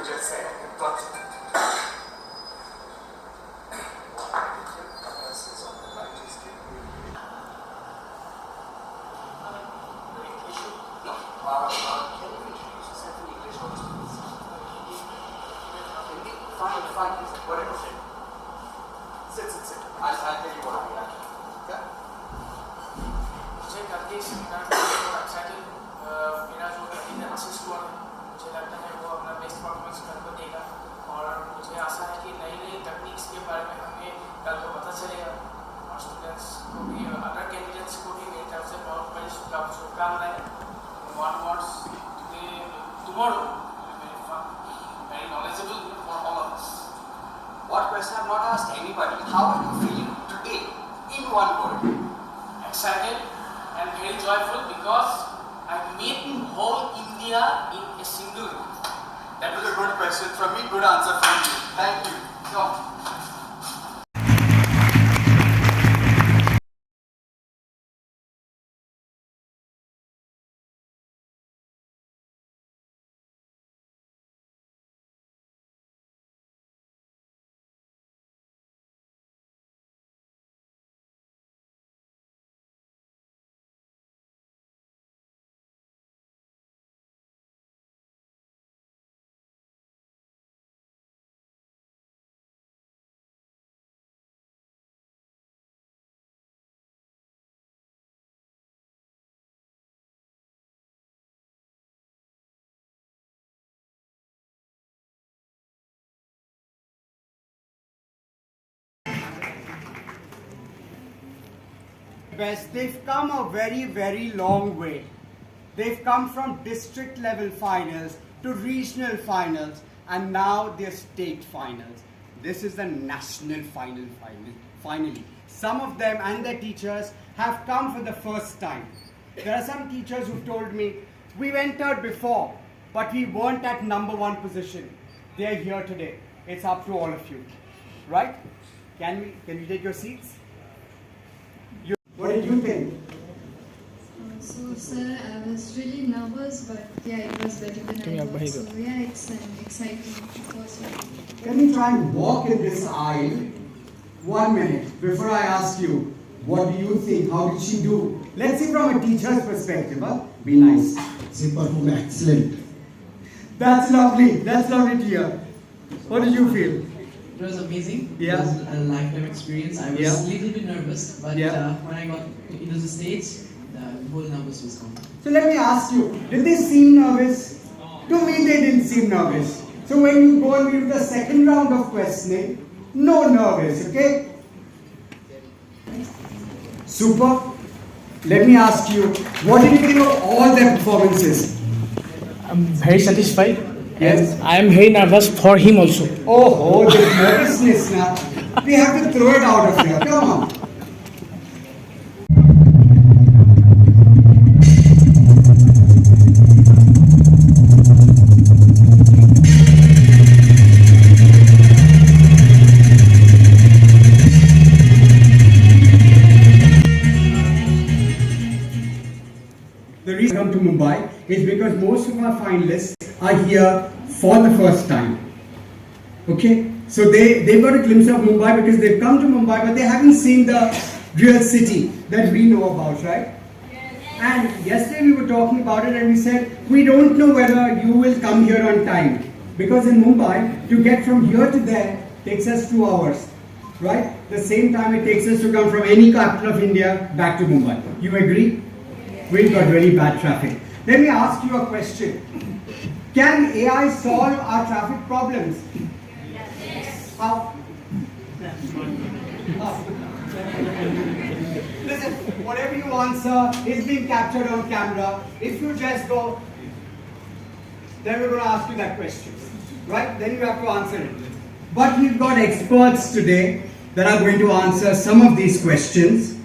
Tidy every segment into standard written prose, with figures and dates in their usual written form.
just said. Got it. Fine. Whatever. Sit. I'll tell you what I am. Okay? मुझे करके seminar में बहुत excited मेरा जो कलीग है आशीष कुमार मुझे लगता है वो अपना बेस्ट परफॉर्मेंस कल को देगा और मुझे आशा है कि नई टेक्निक्स के बारे में हमें कल को पता चलेगा और स्टूडेंट्स को भी अदर कैंडिडेट्स को भी मेरी तरफ से बहुत बड़ी शुभकामनाएं one wants tomorrow very fun very knowledgeable for all of us. What question I have not asked anybody? How are you feeling today in one word? Excited and very joyful because I'm making whole India in a single room. That was a good question from me, good answer from you. Thank you. Go. Best. They've come a very, very long way. They've come from district level finals to regional finals and now they're state finals. This is the national finally. Some of them and their teachers have come for the first time. There are some teachers who've told me, we've entered before, but we weren't at #1 position. They're here today. It's up to all of you. Right? Can we take your seats? What did you think? So, sir, I was really nervous, but yeah, it was better than I thought. So, yeah, it's exciting first one. Can we try and walk in this aisle? 1 minute before I ask you, what do you think? How did she do? Let's see from a teacher's perspective. Huh? Be nice. She performed excellent. That's lovely. That's lovely to hear. What did you feel? It was amazing. Yeah. It was a lifetime experience. I was a little bit nervous, but when I got into the stage, the whole nervous was gone. So let me ask you, did they seem nervous? To me, they didn't seem nervous. So when you go and do the second round of questioning, no nervous, okay? Super. Let me ask you, what did you think of all their performances? I'm very satisfied. Yes. And I am very nervous for him also. Oh, the nervousness now. We have to throw it out of here. Come on. The reason I come to Mumbai is because most of our finalists are here for the first time. Okay? So they've got a glimpse of Mumbai because they've come to Mumbai, but they haven't seen the real city that we know about, right? And yesterday we were talking about it and we said, we don't know whether you will come here on time. Because in Mumbai, to get from here to there takes us 2 hours, right? The same time it takes us to come from any capital of India back to Mumbai. You agree? We've got really bad traffic. Let me ask you a question. Can AI solve our traffic problems? Yes. How? Listen, whatever you answer is being captured on camera. If you just go, then we're going to ask you that question. Right? Then you have to answer it. But we've got experts today that are going to answer some of these questions.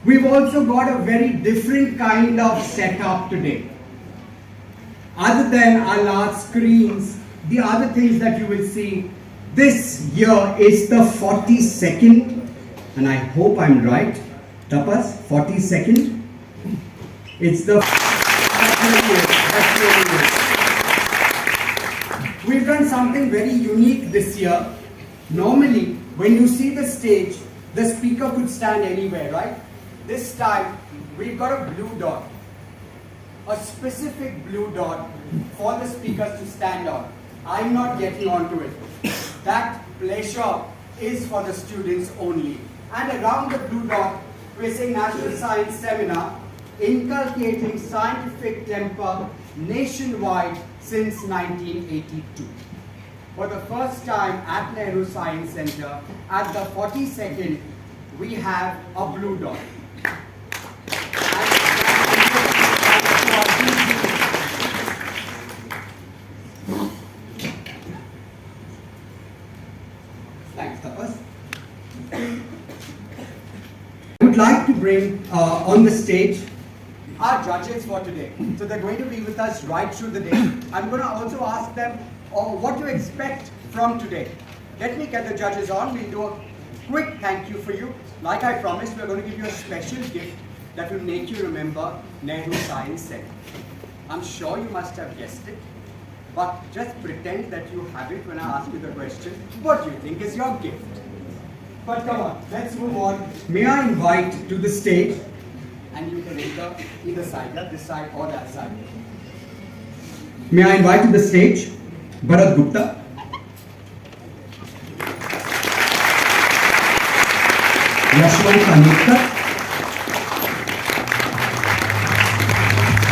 We've also got a very different kind of setup today. Other than our large screens, the other things that you will see, this year is the 42nd, and I hope I'm right, Tapas, 42nd? It's the... That's really it. We've done something very unique this year. Normally, when you see the stage, the speaker could stand anywhere, right? This time, we've got a blue dot. A specific blue dot for the speakers to stand on. I'm not getting onto it. That pleasure is for the students only. And around the blue dot, we're saying National Science Seminar, inculcating scientific temper nationwide since 1982. For the first time at Nehru Science Center, at the 42nd, we have a blue dot. Thanks, Tapas. I would like to bring on the stage our judges for today. So they're going to be with us right through the day. I'm going to also ask them what to expect from today. Let me get the judges on. We'll do a quick thank you for you. Like I promised, we're going to give you a special gift that will make you remember Nehru Science Center. I'm sure you must have guessed it, but just pretend that you have it when I ask you the question. What do you think is your gift? But come on, let's move on. May I invite to the stage, and you can enter either side, this side or that side. May I invite to the stage Bharat Gupta, Yashwant Kanikar,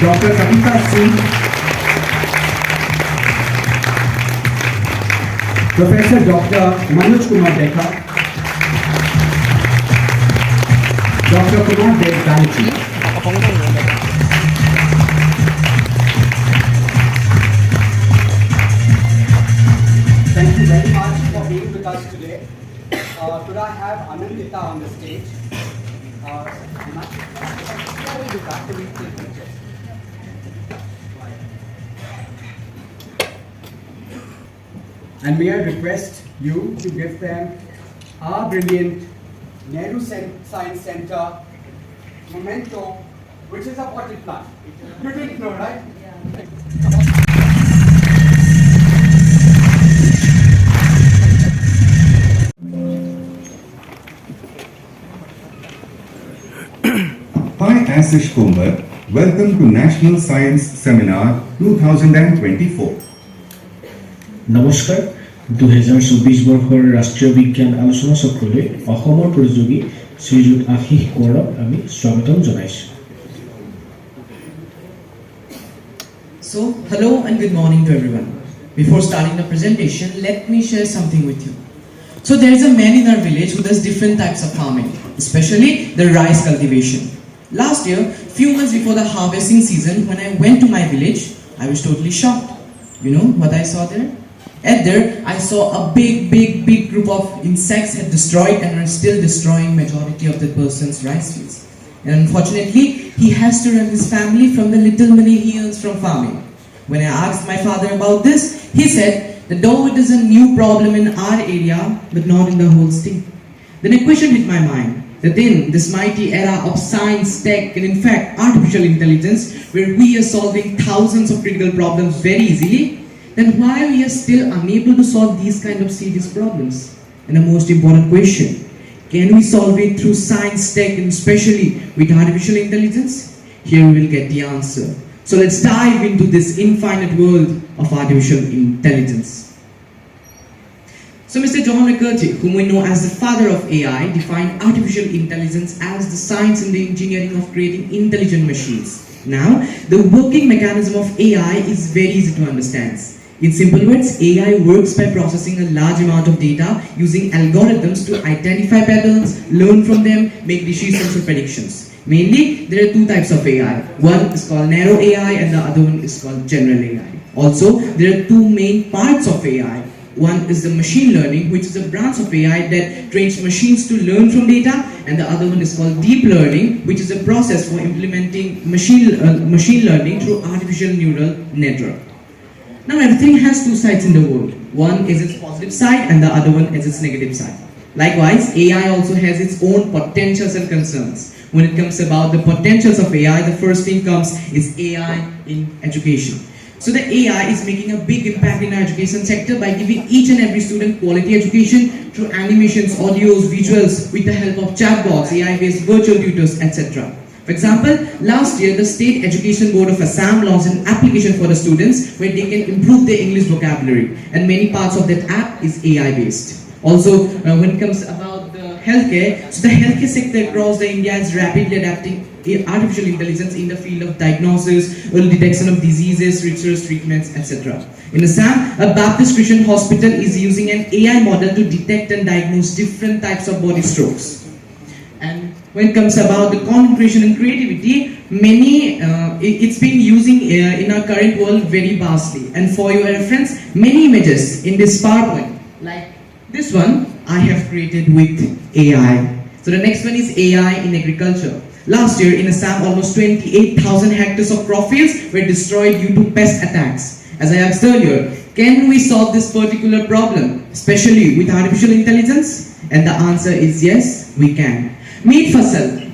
Dr. Kavita Singh, Professor Dr. Manoj Kumar Dekha, Dr. Kumar Dev Banerjee, thank you very much for being with us today. Could I have Anandita on the stage? And may I request you to give them our brilliant Nehru Science Center memento, which is a potted plant. You didn't know, right? Hi, Asish Konwar. Welcome to National Science Seminar 2024. নমস্কাৰ 2024 বৰ্ষৰ ৰাষ্ট্ৰীয় বিজ্ঞান আলোচনা চক্ৰলৈ অসমৰ প্ৰতিযোগী শ্ৰীযুত আশিষ কোঁৱৰক আমি স্বাগতম জনাইছোঁ। So, hello and good morning to everyone. Before starting the presentation, let me share something with you. So, there is a man in our village who does different types of farming, especially the rice cultivation. Last year, few months before the harvesting season, when I went to my village, I was totally shocked. You know what I saw there? At there, I saw a big group of insects had destroyed and are still destroying majority of the person's rice fields. And unfortunately, he has to run his family from the little money he earns from farming. When I asked my father about this, he said that though it is a new problem in our area, but not in the whole state. Then a question hit my mind, that in this mighty era of science, tech, and in fact artificial intelligence, where we are solving thousands of critical problems very easily, then why we are still unable to solve these kind of serious problems? And the most important question, can we solve it through science, tech, and especially with artificial intelligence? Here we will get the answer. So let's dive into this infinite world of artificial intelligence. So Mr. John McCarthy, whom we know as the father of AI, defined artificial intelligence as the science and the engineering of creating intelligent machines. Now, the working mechanism of AI is very easy to understand. In simple words, AI works by processing a large amount of data using algorithms to identify patterns, learn from them, make decisions or predictions. Mainly, there are two types of AI. One is called narrow AI and the other one is called general AI. Also, there are two main parts of AI. One is the machine learning, which is a branch of AI that trains machines to learn from data, and the other one is called deep learning, which is a process for implementing machine learning through artificial neural network. Now everything has two sides in the world. One is its positive side and the other one is its negative side. Likewise, AI also has its own potentials and concerns. When it comes about the potentials of AI, the first thing comes is AI in education. So the AI is making a big impact in our education sector by giving each and every student quality education through animations, audios, visuals with the help of chatbots, AI-based virtual tutors, etc. For example, last year the State Education Board of Assam launched an application for the students where they can improve their English vocabulary, and many parts of that app is AI-based. Also, when it comes about the healthcare, so the healthcare sector across the India is rapidly adapting artificial intelligence in the field of diagnosis, early detection of diseases, research, treatments, etc. In Assam, a Baptist Christian hospital is using an AI model to detect and diagnose different types of body strokes. And when it comes about the content creation and creativity, it's been using in our current world very vastly. And for your reference, many images in this PowerPoint, like this one, I have created with AI. So the next one is AI in agriculture. Last year in Assam, almost 28,000 hectares of crop fields were destroyed due to pest attacks. As I asked earlier, can we solve this particular problem, especially with artificial intelligence? And the answer is yes, we can. Meat Fasal,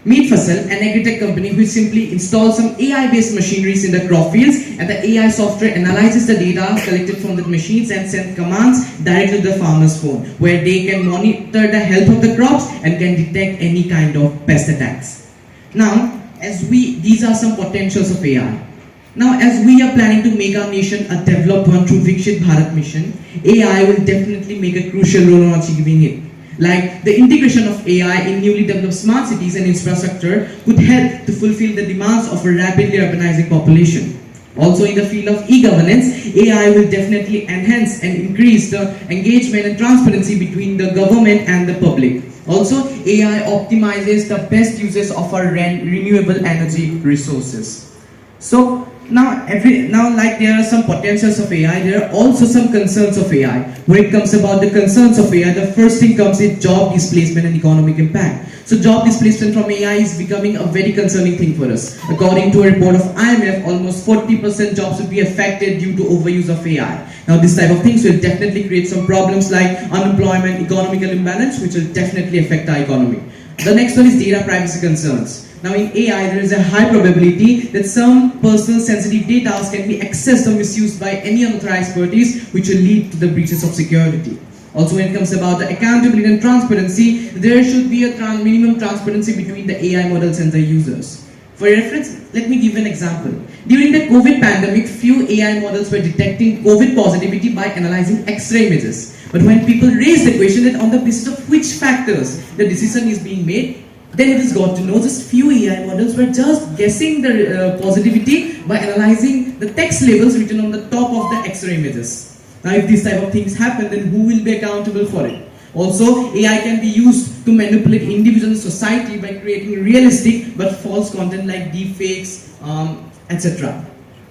an agri-tech company which simply installs some AI-based machineries in the crop fields, and the AI software analyzes the data collected from the machines and sends commands directly to the farmer's phone, where they can monitor the health of the crops and can detect any kind of pest attacks. Now, these are some potentials of AI. Now, as we are planning to make our nation a developed one through Viksit Bharat mission, AI will definitely make a crucial role in achieving it. Like the integration of AI in newly developed smart cities and infrastructure could help to fulfill the demands of a rapidly urbanizing population. Also in the field of e-governance, AI will definitely enhance and increase the engagement and transparency between the government and the public. Also, AI optimizes the best uses of our renewable energy resources. So now like there are some potentials of AI, there are also some concerns of AI. When it comes about the concerns of AI, the first thing comes is job displacement and economic impact. So job displacement from AI is becoming a very concerning thing for us. According to a report of IMF, almost 40% jobs will be affected due to overuse of AI. Now this type of things will definitely create some problems like unemployment, economical imbalance, which will definitely affect our economy. The next one is data privacy concerns. Now in AI, there is a high probability that some personal sensitive data can be accessed or misused by any unauthorized parties, which will lead to the breaches of security. Also when it comes about the accountability and transparency, there should be a minimum transparency between the AI models and the users. For reference, let me give an example. During the COVID pandemic, few AI models were detecting COVID positivity by analyzing X-ray images. But when people raised the question that on the basis of which factors the decision is being made, then it is got to know just few AI models were just guessing the positivity by analyzing the text labels written on the top of the X-ray images. Now if these type of things happen, then who will be accountable for it? Also, AI can be used to manipulate individual society by creating realistic but false content like deepfakes, etc.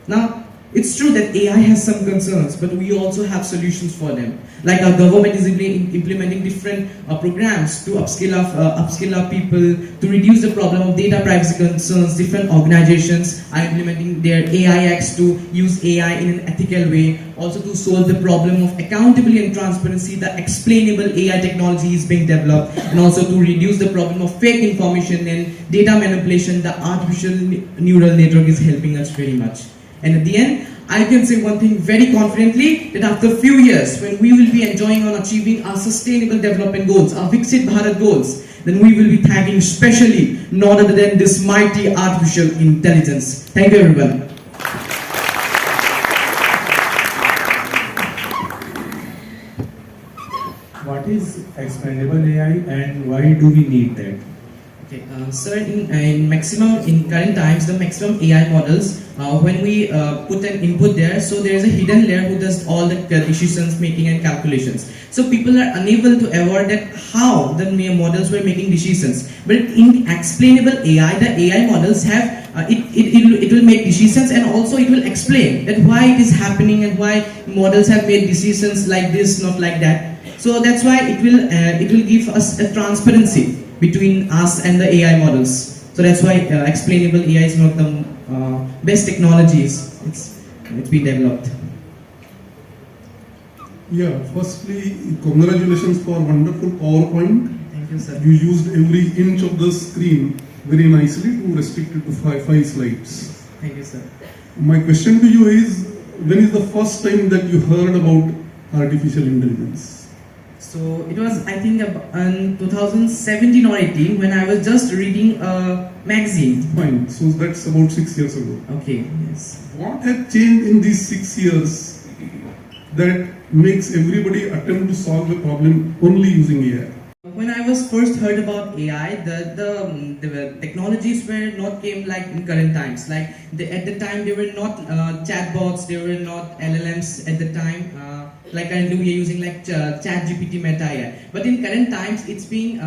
Now, it's true that AI has some concerns, but we also have solutions for them. Like our government is implementing different programs to upskill our people, to reduce the problem of data privacy concerns. Different organizations are implementing their AI acts to use AI in an ethical way. Also to solve the problem of accountability and transparency, the explainable AI technology is being developed. And also to reduce the problem of fake information and data manipulation, the artificial neural network is helping us very much. And at the end, I can say one thing very confidently, that after a few years, when we will be enjoying on achieving our sustainable development goals, our Viksit Bharat goals, then we will be thanking especially none other than this mighty artificial intelligence. Thank you everyone. What is explainable AI and why do we need that? Okay, sir, in current times, the maximum AI models, when we put an input there, so there is a hidden layer who does all the decisions making and calculations. So people are unable to avoid that how the models were making decisions. But in explainable AI, the AI models have it will make decisions, and also it will explain that why it is happening and why models have made decisions like this, not like that. So that's why it will give us a transparency between us and the AI models. So that's why explainable AI is one of the best technologies. It's been developed. Yeah, firstly, congratulations for wonderful PowerPoint. Thank you, sir. You used every inch of the screen very nicely to restrict it to five slides. Thank you, sir. My question to you is, when is the first time that you heard about artificial intelligence? So it was, I think, in 2017 or 18 when I was just reading a magazine. Fine, so that's about 6 years ago. Okay, yes. What had changed in these 6 years that makes everybody attempt to solve the problem only using AI? When I was first heard about AI, the technologies were not came like in current times. Like at the time, there were not chatbots, there were not LLMs at the time. Like currently we are using like ChatGPT, Meta AI. But in current times, it's being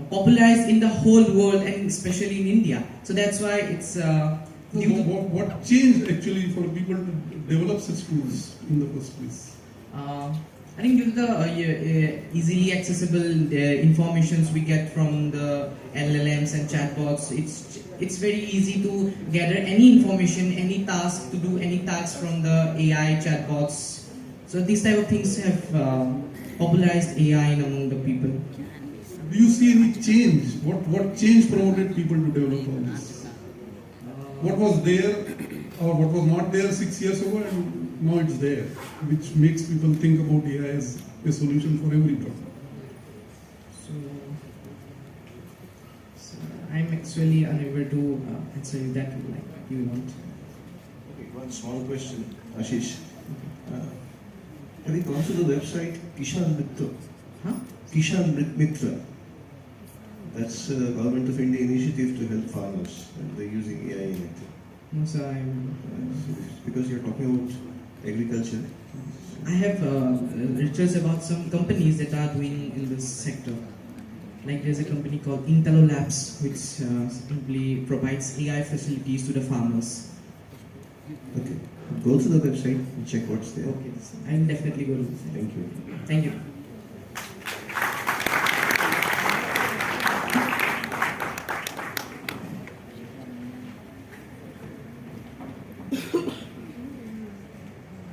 popularized in the whole world and especially in India. So that's why it's. What changed actually for people to develop such tools in the first place? I think due to the easily accessible informations we get from the LLMs and chatbots, it's very easy to gather any information, any task, to do any tasks from the AI chatbots. So these type of things have popularized AI among the people. Do you see any change? What change promoted people to develop all this? What was there or what was not there 6 years ago and now it's there, which makes people think about AI as a solution for every problem? So I'm actually unable to answer you that like you want. Okay, one small question, Ashish. Have you gone to the website Kishan Mitra? Huh? Kishan Mitra. That's the Government of India initiative to help farmers, and they're using AI in it. No, sir, I'm. Because you're talking about agriculture. I have researched about some companies that are doing in this sector. Like there's a company called Intello Labs, which simply provides AI facilities to the farmers. Okay, go to the website and check what's there. Okay, I'll definitely go to the website. Thank you. Thank you.